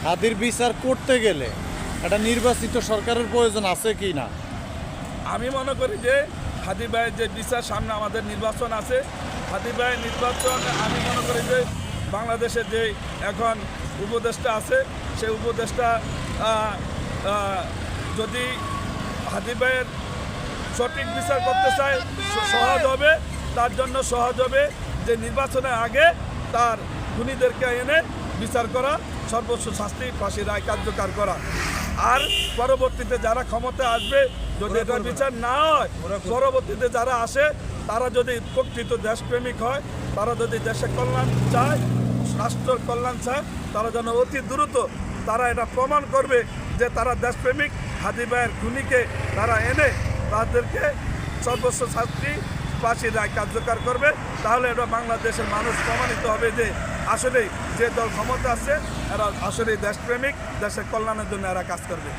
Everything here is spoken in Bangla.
হাদির বিচার করতে গেলে একটা নির্বাচিত সরকারের প্রয়োজন আছে কি না? আমি মনে করি যে হাদি ভাইয়ের যে বিচার, সামনে আমাদের নির্বাচন আছে, হাদি ভাইয়ের নির্বাচন আমি মনে করি যে বাংলাদেশের যে এখন উপদেষ্টা আছে সেই উপদেষ্টা যদি হাদি ভাইয়ের সঠিক বিচার করতে চায় সহজ হবে, তার জন্য সহজ হবে যে নির্বাচনের আগে তার খুনিদেরকে এনে বিচার করা, সর্বোচ্চ শাস্তি ফাঁসি রায় কার্যকর করা। আর পরবর্তীতে যারা ক্ষমতা আসবে, যদি এটা বিচার না হয়, পরবর্তীতে যারা আসে তারা যদি প্রকৃত দেশপ্রেমিক হয়, তারা যদি দেশের কল্যাণ চায়, রাষ্ট্রের কল্যাণ চায়, তারা যেন অতি দ্রুত তারা এটা প্রমাণ করবে যে তারা দেশপ্রেমিক। হাদি ভাইয়ের খুনিকে তারা এনে তাদেরকে সর্বোচ্চ শাস্তি ফাঁসি রায় কার্যকর করবে। তাহলে এটা বাংলাদেশের মানুষ প্রমাণিত হবে যে আসলেই যে দল ক্ষমতা আছে এরা আসলেই দেশপ্রেমিক, দেশের কল্যাণের জন্য এরা কাজ করবে।